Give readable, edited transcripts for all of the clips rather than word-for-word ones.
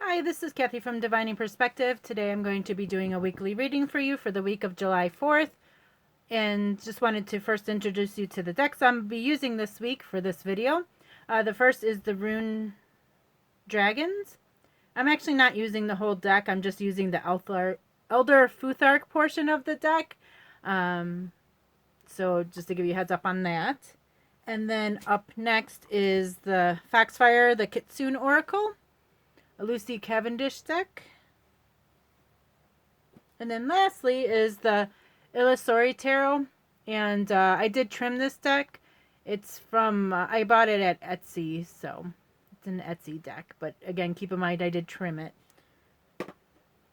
Hi, this is Kathy from Divining Perspective. Today I'm going to be doing a weekly reading for you for the week of July 4th. And just wanted to first introduce you to the decks I'm going to be using this week for this video. The first is the Rune Dragons. I'm actually not using the whole deck. I'm just using the Elder Futhark portion of the deck. So just to give you a heads up on that. And then up next is the Foxfire, the Kitsune Oracle. A Lucy Cavendish deck. And then lastly is the Illusory Tarot. And I did trim this deck. It's from, I bought it at Etsy, so it's an Etsy deck. But again, keep in mind I did trim it.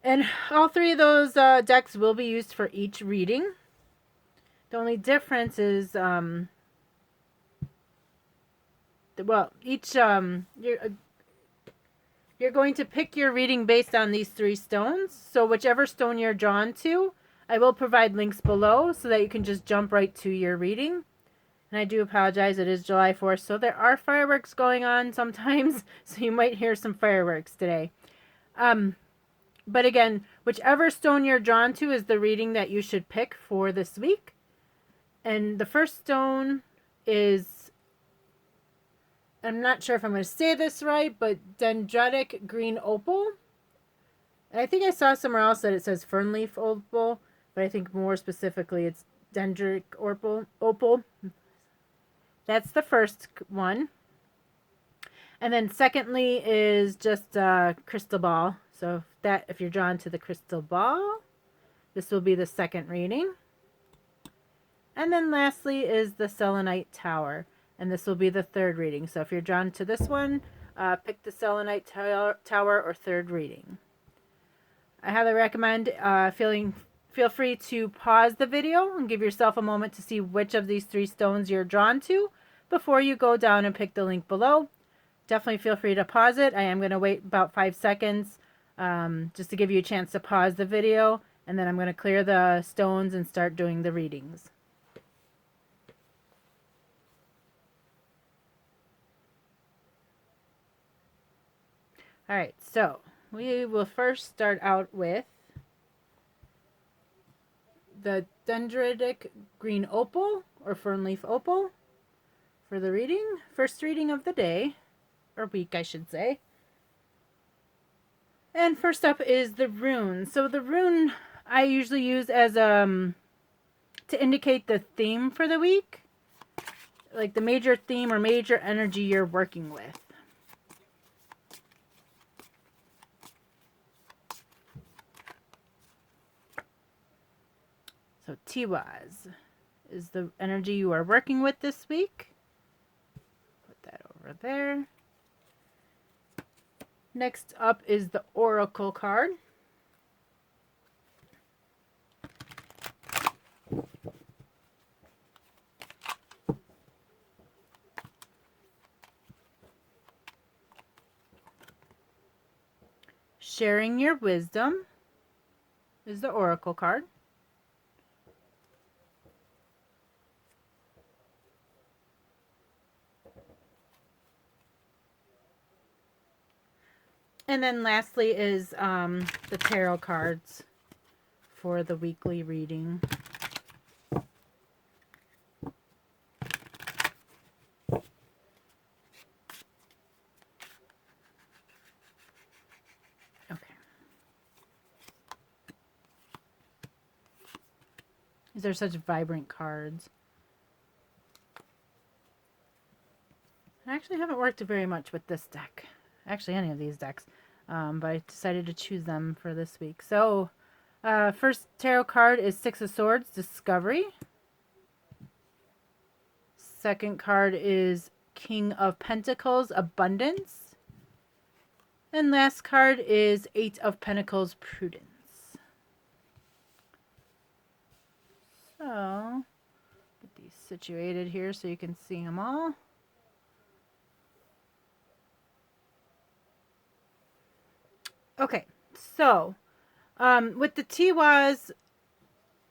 And all three of those decks will be used for each reading. The only difference is, you're going to pick your reading based on these three stones. So whichever stone you're drawn to, I will provide links below so that you can just jump right to your reading. And I do apologize, it is July 4th, so there are fireworks going on sometimes, so you might hear some fireworks today. But again, whichever stone you're drawn to is the reading that you should pick for this week. And the first stone is, I'm not sure if I'm going to say this right, but Dendritic green opal. And I think I saw somewhere else that it says fernleaf opal, but I think more specifically it's Dendritic opal. That's the first one. And then secondly is just crystal ball. So if you're drawn to the crystal ball, this will be the second reading. And then lastly is the Selenite tower. And this will be the third reading. So if you're drawn to this one, pick the Selenite tower or third reading. I highly recommend feel free to pause the video and give yourself a moment to see which of these three stones you're drawn to before you go down and pick the link below. Definitely feel free to pause it. I am going to wait about 5 seconds just to give you a chance to pause the video. And then I'm going to clear the stones and start doing the readings. Alright, so we will first start out with the Dendritic green opal or fernleaf opal for the reading. First reading of the day, or week I should say. And first up is the rune. So the rune I usually use as to indicate the theme for the week. Like the major theme or major energy you're working with. So Tiwaz is the energy you are working with this week. Put that over there. Next up is the Oracle card. Sharing Your Wisdom is the Oracle card. And then lastly is the tarot cards for the weekly reading. Okay. These are such vibrant cards. I actually haven't worked very much with this deck. Actually, any of these decks. But I decided to choose them for this week. So, first tarot card is Six of Swords, Discovery. Second card is King of Pentacles, Abundance. And last card is Eight of Pentacles, Prudence. So, get these situated here so you can see them all. Okay, so with the Tiwaz,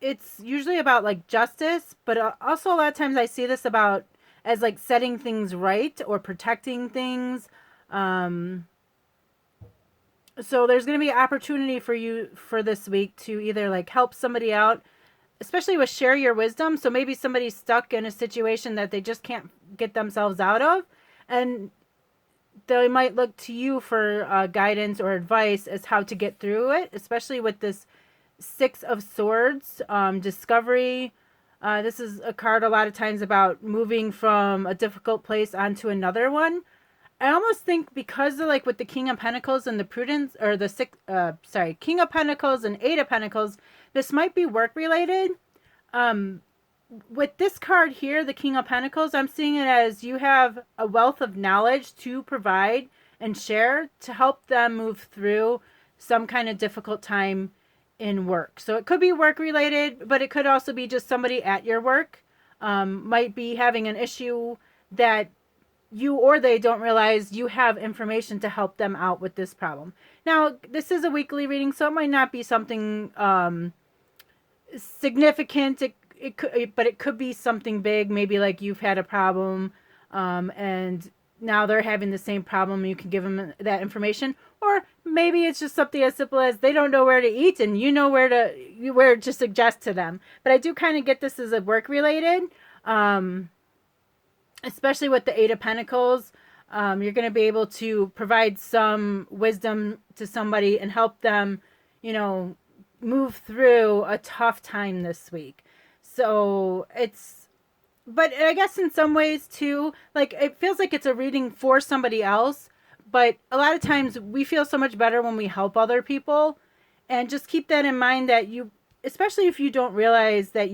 it's usually about like justice, but also a lot of times I see this about as like setting things right or protecting things. So there's going to be an opportunity for you for this week to either like help somebody out, especially with share your wisdom. So maybe somebody's stuck in a situation that they just can't get themselves out of, and they might look to you for guidance or advice as how to get through it, especially with this Six of Swords, discovery. This is a card a lot of times about moving from a difficult place onto another one. I almost think because of like with the King of Pentacles and the Prudence, or the King of Pentacles and Eight of Pentacles, this might be work related. With this card here, the King of Pentacles, I'm seeing it as you have a wealth of knowledge to provide and share to help them move through some kind of difficult time in work. So it could be work related, but it could also be just somebody at your work might be having an issue that you or they don't realize you have information to help them out with this problem. Now, this is a weekly reading, so it might not be something significant. It could, but it could be something big. Maybe like you've had a problem, and now they're having the same problem. You can give them that information, or maybe it's just something as simple as they don't know where to eat, and you know where to suggest to them. But I do kind of get this as a work related. Especially with the Eight of Pentacles, you're going to be able to provide some wisdom to somebody and help them, move through a tough time this week. So but I guess in some ways too, like it feels like it's a reading for somebody else, but a lot of times we feel so much better when we help other people. And just keep that in mind that especially if you don't realize that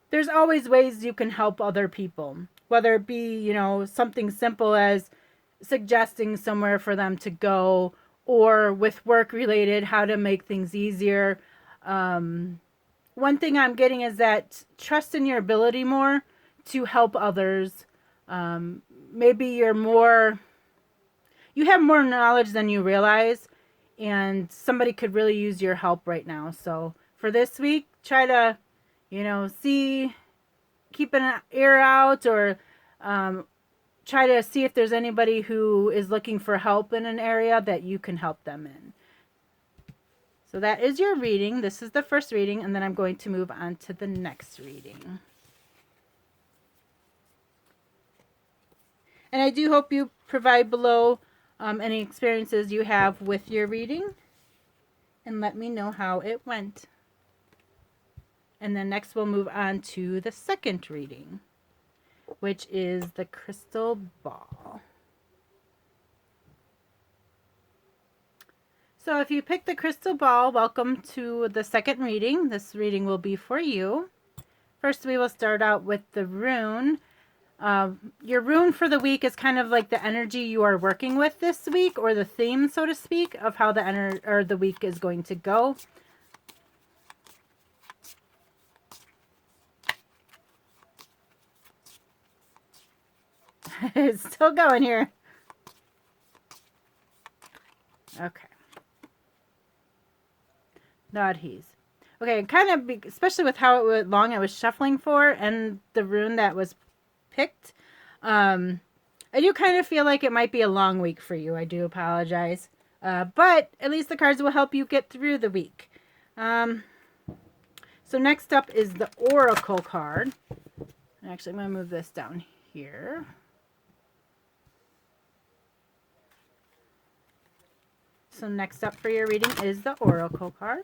there's always ways you can help other people. Whether it be, something simple as suggesting somewhere for them to go, or with work related, how to make things easier. One thing I'm getting is that trust in your ability more to help others. Maybe you have more knowledge than you realize, and somebody could really use your help right now. So for this week, try to, keep an ear out, or try to see if there's anybody who is looking for help in an area that you can help them in. So that is your reading. This is the first reading, and then I'm going to move on to the next reading. And I do hope you provide below any experiences you have with your reading, and let me know how it went. And then next we'll move on to the second reading, which is the crystal ball. So if you picked the crystal ball, welcome to the second reading. This reading will be for you. First, we will start out with the rune. Your rune for the week is kind of like the energy you are working with this week, or the theme, so to speak, of how the week is going to go. It's still going here. Okay. Not he's. Okay, kind of, especially with how long I was shuffling for, and the rune that was picked. I do kind of feel like it might be a long week for you. I do apologize. But at least the cards will help you get through the week. So next up is the Oracle card. Actually, I'm going to move this down here. So next up for your reading is the Oracle card.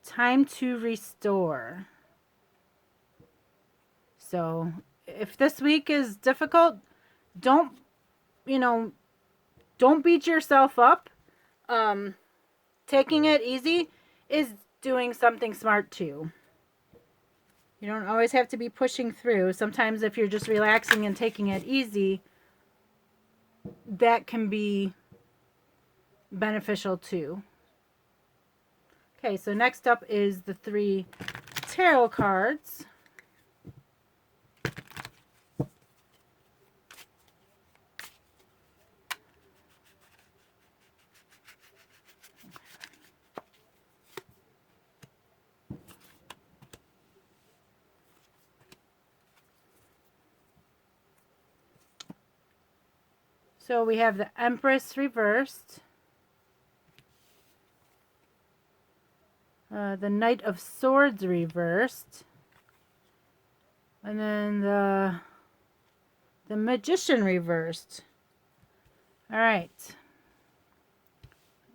Time to restore. So if this week is difficult, don't beat yourself up. Taking it easy is doing something smart too. You don't always have to be pushing through. Sometimes if you're just relaxing and taking it easy, that can be beneficial too. Okay, so next up is the 3 tarot cards. So we have the Empress reversed, the Knight of Swords reversed, and then the Magician reversed. All right.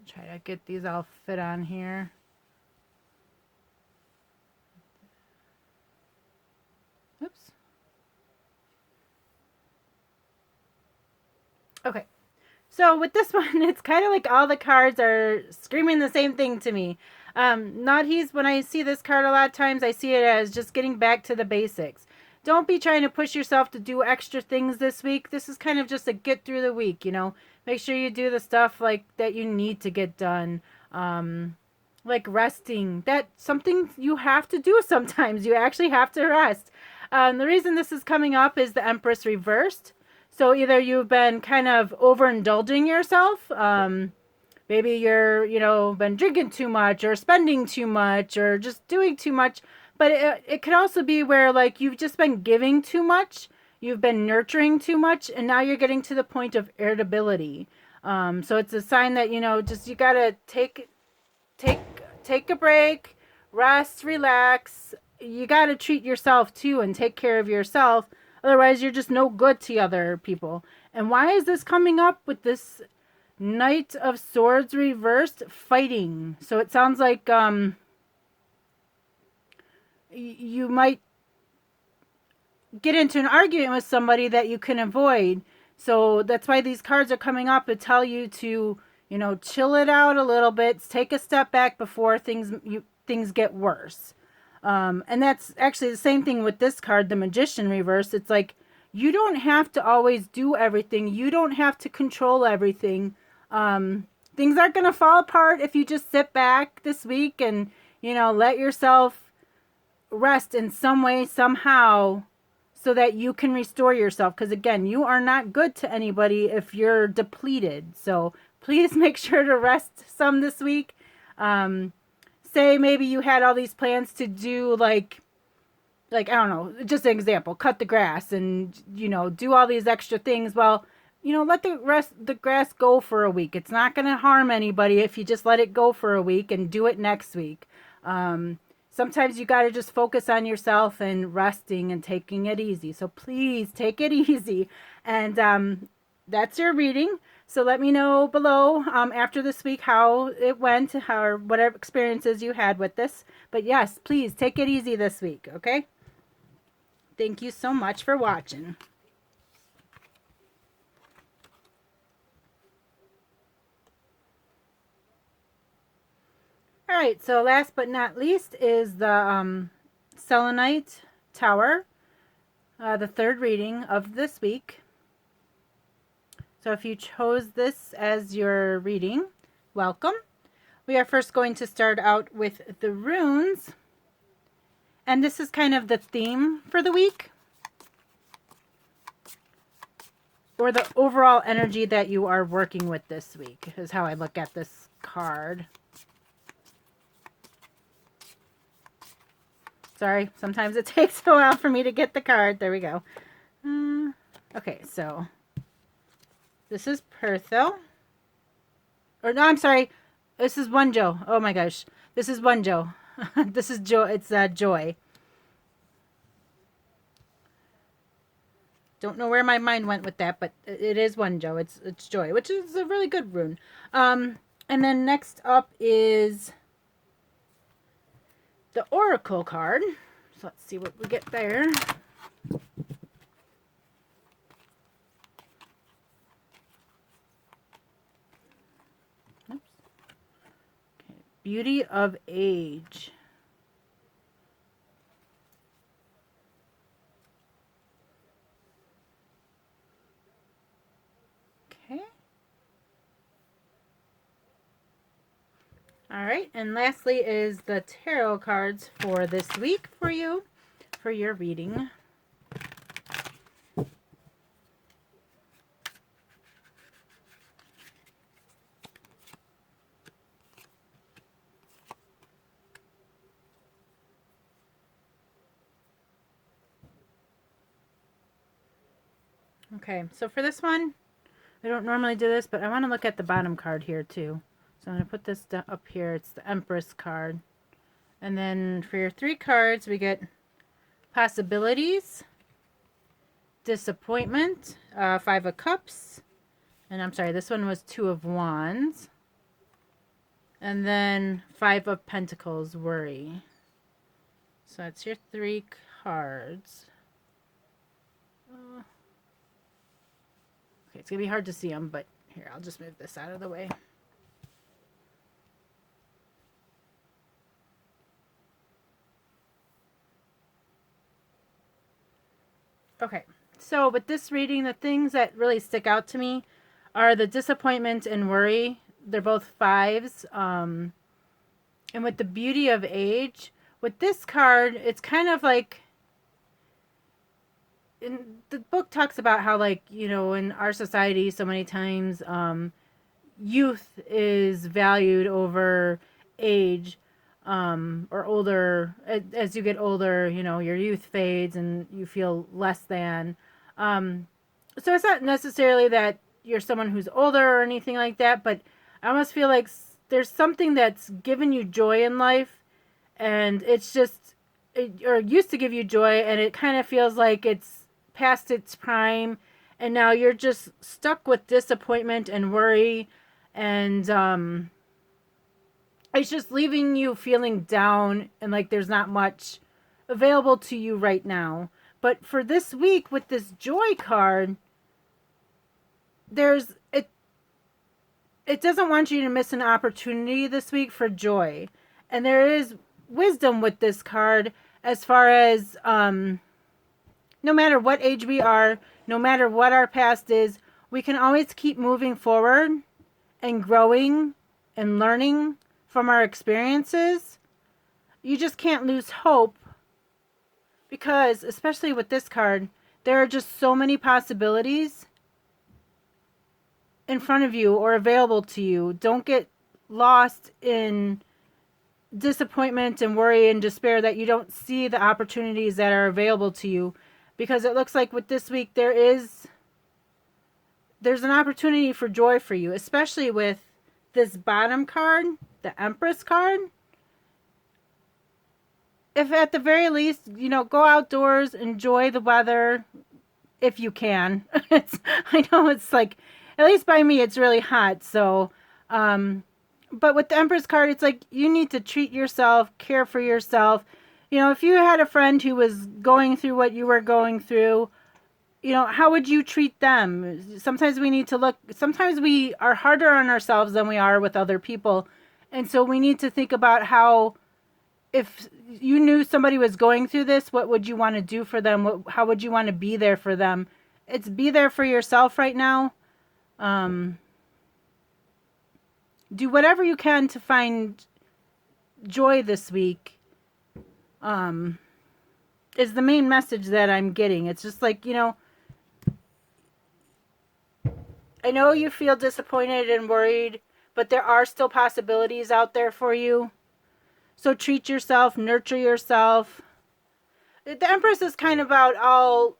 Try to get these all fit on here. Oops. Okay. So with this one, it's kind of like all the cards are screaming the same thing to me. Naughties, when I see this card a lot of times, I see it as just getting back to the basics. Don't be trying to push yourself to do extra things this week. This is kind of just a get through the week, you know. Make sure you do the stuff like that you need to get done. Like resting. That's something you have to do sometimes. You actually have to rest. The reason this is coming up is the Empress reversed. So either you've been kind of overindulging yourself. Maybe you're, been drinking too much or spending too much or just doing too much. But it could also be where like you've just been giving too much. You've been nurturing too much. And now you're getting to the point of irritability. So it's a sign that, just you got to take a break, rest, relax. You got to treat yourself too and take care of yourself. Otherwise, you're just no good to other people. And why is this coming up with this Knight of Swords reversed? Fighting. So it sounds like you might get into an argument with somebody that you can avoid. So that's why these cards are coming up to tell you to, chill it out a little bit, take a step back before things get worse. And that's actually the same thing with this card, the Magician reverse. It's like you don't have to always do everything. You don't have to control everything. Things aren't going to fall apart if you just sit back this week and, let yourself rest in some way, somehow, so that you can restore yourself. Because again, you are not good to anybody if you're depleted. So please make sure to rest some this week. Say maybe you had all these plans to do like I don't know, just an example, cut the grass and, do all these extra things. Well, let the grass go for a week. It's not going to harm anybody if you just let it go for a week and do it next week. Sometimes you got to just focus on yourself and resting and taking it easy. So please take it easy. And that's your reading. So let me know below after this week how it went, or whatever experiences you had with this. But yes, please take it easy this week, okay? Thank you so much for watching. All right, so last but not least is the Selenite Tower, the third reading of this week. So if you chose this as your reading, welcome. We are first going to start out with the runes. And this is kind of the theme for the week, or the overall energy that you are working with this week is how I look at this card. Sorry, sometimes it takes a while for me to get the card. There we go. Okay, so this is Perthel. Or no, I'm sorry. This is Wunjo. Oh my gosh. This is Wunjo. This is Joy. It's Joy. Don't know where my mind went with that, but it is Wunjo. It's Joy, which is a really good rune. And then next up is the Oracle card. So let's see what we get there. Oops. Okay. Beauty of Age. Okay. All right, and lastly is the tarot cards for this week for you, for your reading. Okay, so for this one, I don't normally do this, but I want to look at the bottom card here too. So I'm going to put this up here. It's the Empress card. And then for your 3 cards, we get possibilities, disappointment, 5 of Cups, and I'm sorry, this one was 2 of Wands, and then 5 of Pentacles, worry. So that's your 3 cards. Okay, it's going to be hard to see them, but here, I'll just move this out of the way. Okay, so with this reading, the things that really stick out to me are the disappointment and worry. They're both 5s. And with the beauty of age, with this card, it's kind of like, the book talks about how, like, you know, in our society, so many times youth is valued over age. Or older, as you get older, you know, your youth fades and you feel less than. So it's not necessarily that you're someone who's older or anything like that, but I almost feel like there's something that's given you joy in life, and it's just, or used to give you joy, and it kind of feels like it's past its prime, and now you're just stuck with disappointment and worry, and it's just leaving you feeling down and like there's not much available to you right now. But for this week with this joy card, it doesn't want you to miss an opportunity this week for joy. And there is wisdom with this card as far as no matter what age we are, no matter what our past is, we can always keep moving forward and growing and learning from our experiences. You just can't lose hope, because especially with this card, there are just so many possibilities in front of you or available to you. Don't get lost in disappointment and worry and despair that you don't see the opportunities that are available to you, because it looks like with this week there's an opportunity for joy for you, especially with this bottom card, the Empress card. If at the very least, you know, go outdoors, enjoy the weather if you can. I know it's like, at least by me, it's really hot. So, but with the Empress card, it's like you need to treat yourself, care for yourself. You know, if you had a friend who was going through what you were going through, you know, how would you treat them? Sometimes we need to look, sometimes we are harder on ourselves than we are with other people. And so we need to think about how, if you knew somebody was going through this, what would you want to do for them? How would you want to be there for them? It's be there for yourself right now. Do whatever you can to find joy this week. Is the main message that I'm getting. It's just like, you know, I know you feel disappointed and worried, but there are still possibilities out there for you. So treat yourself, nurture yourself. The Empress is kind of about all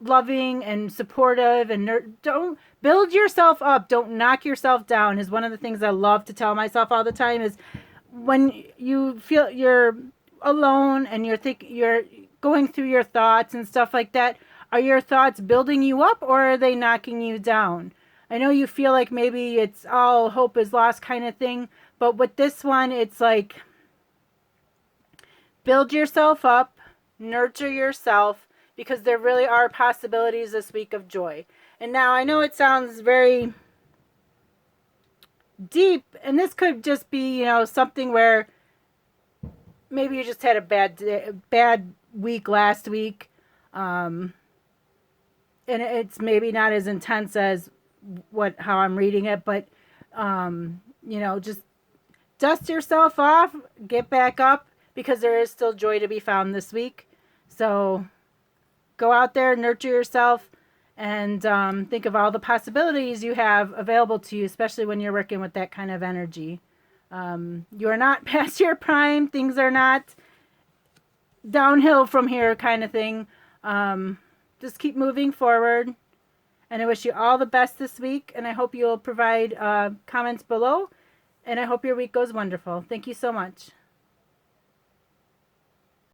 loving and supportive, and don't build yourself up. Don't knock yourself down is one of the things I love to tell myself all the time, is when you feel you're alone and you're going through your thoughts and stuff like that, are your thoughts building you up or are they knocking you down? I know you feel like maybe it's all hope is lost kind of thing, but with this one, it's like build yourself up, nurture yourself, because there really are possibilities this week of joy. And now I know it sounds very deep, and this could just be, you know, something where maybe you just had a bad week last week, and it's maybe not as intense as how I'm reading it, but you know, just dust yourself off, get back up, because there is still joy to be found this week. So go out there, nurture yourself, and think of all the possibilities you have available to you, especially when you're working with that kind of energy. You are not past your prime. Things are not downhill from here kind of thing. Just keep moving forward And I wish you all the best this week. And I hope you'll provide comments below. And I hope your week goes wonderful. Thank you so much.